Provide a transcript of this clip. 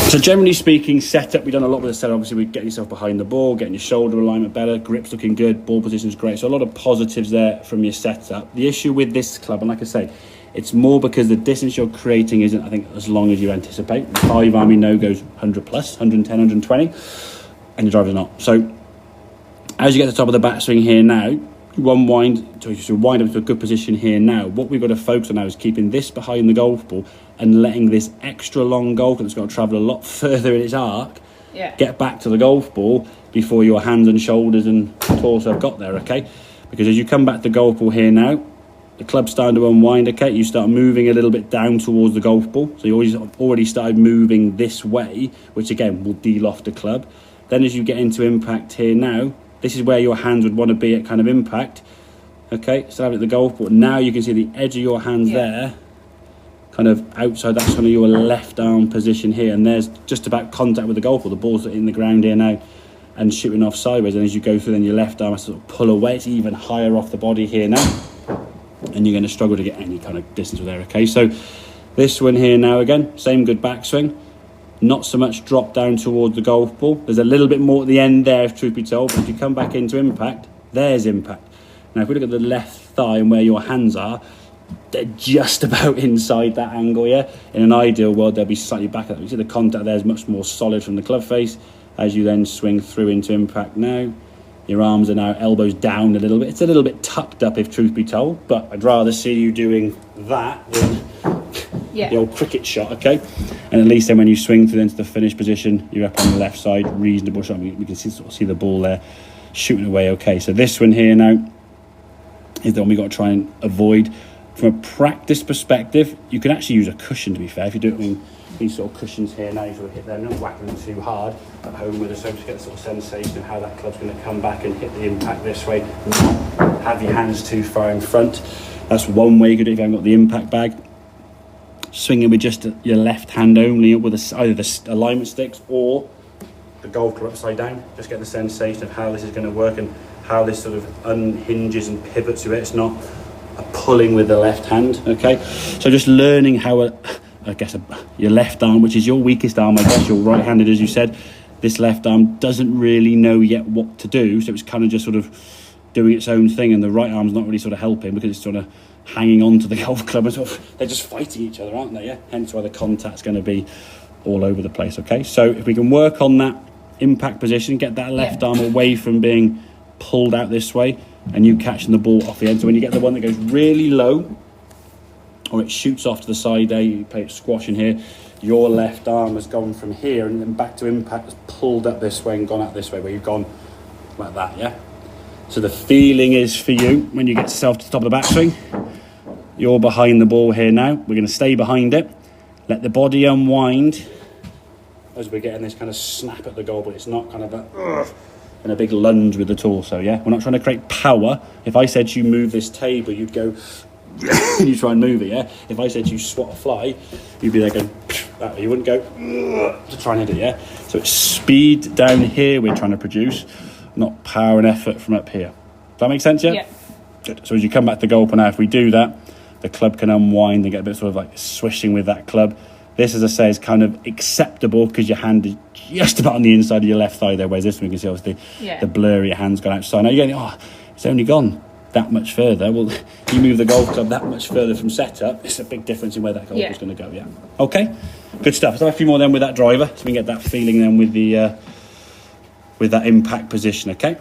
So generally speaking, setup, we've done a lot with the setup. Obviously, we're getting yourself behind the ball, getting your shoulder alignment better, grip's looking good, ball position's great. So a lot of positives there from your setup. The issue with this club, and like I say, it's more because the distance you're creating isn't, I think, as long as you anticipate. The 5-iron we know goes 100 plus, 110, 120, and your driver's not. So as you get to the top of the backswing here now, you wind up to a good position here now. What we've got to focus on now is keeping this behind the golf ball and letting this extra long golf that's got to travel a lot further in its arc get back to the golf ball before your hands and shoulders and torso have got there, okay? Because as you come back to the golf ball here now, the club's starting to unwind, okay? You start moving a little bit down towards the golf ball. So you already started moving this way, which again will de-loft the club. Then as you get into impact here now, this is where your hands would want to be at kind of impact. Okay, so have it at the golf ball. Now you can see the edge of your hands there, kind of outside, that's kind of your left arm position here. And there's just about contact with the golf ball. The ball's in the ground here now and shooting off sideways. And as you go through, then your left arm has to sort of pull away. It's even higher off the body here now. And you're going to struggle to get any kind of distance with there, okay? So this one here now, again, same good backswing. Not so much drop down towards the golf ball. There's a little bit more at the end there, if truth be told. But if you come back into impact, there's impact. Now, if we look at the left thigh and where your hands are, they're just about inside that angle, yeah? In an ideal world, they'll be slightly back at that. You see the contact there is much more solid from the club face. As you then swing through into impact now, your arms are now elbows down a little bit. It's a little bit tucked up, if truth be told. But I'd rather see you doing that than the old cricket shot, okay? And at least then when you swing through into the finish position, you're up on the left side, reasonable shot. We can sort of see the ball there shooting away, okay? So this one here now is the one we've got to try and avoid. From a practice perspective, you can actually use a cushion, to be fair. If you do it with these sort of cushions here now, you sort of hit them, not whacking them too hard at home with us, so to get the sort of sensation of how that club's going to come back and hit the impact this way, not have your hands too far in front. That's one way you could do it if you haven't got the impact bag. Swinging with just your left hand only with either the alignment sticks or the golf club upside down. Just get the sensation of how this is going to work and how this sort of unhinges and pivots to it. It's not a pulling with the left hand, okay? So just learning how your left arm, which is your weakest arm, I guess, you're right-handed as you said, this left arm doesn't really know yet what to do, so it's kind of just sort of doing its own thing, and the right arm's not really sort of helping because it's sort of hanging on to the golf club and sort of, they're just fighting each other, aren't they? Yeah, hence why the contact's going to be all over the place, okay? So if we can work on that impact position, get that left arm away from being pulled out this way and you catching the ball off the end. So when you get the one that goes really low or it shoots off to the side there, you play it squashing here, your left arm has gone from here and then back to impact, has pulled up this way and gone out this way, where you've gone like that, yeah? So the feeling is for you, when you get yourself to the top of the backswing, you're behind the ball here now. We're going to stay behind it. Let the body unwind as we're getting this kind of snap at the goal, but it's not kind of a big lunge with the torso, yeah? We're not trying to create power. If I said you move this table, you'd go, and you try and move it, yeah? If I said you swat a fly, you'd be there going, that way. You wouldn't go to try and hit it, yeah? So it's speed down here we're trying to produce, not power and effort from up here. Does that make sense, yeah? Yeah. Good. So as you come back to goal now, if we do that, the club can unwind and get a bit sort of like swishing with that club. This, as I say, is kind of acceptable because your hand is just about on the inside of your left thigh there, whereas this one you can see obviously the blurry hand's gone outside. Now you're going, it's only gone that much further. Well, you move the golf club that much further from setup, it's a big difference in where that golf is going to go, yeah. Okay, good stuff. Let's have a few more then with that driver so we can get that feeling then with the with that impact position, okay?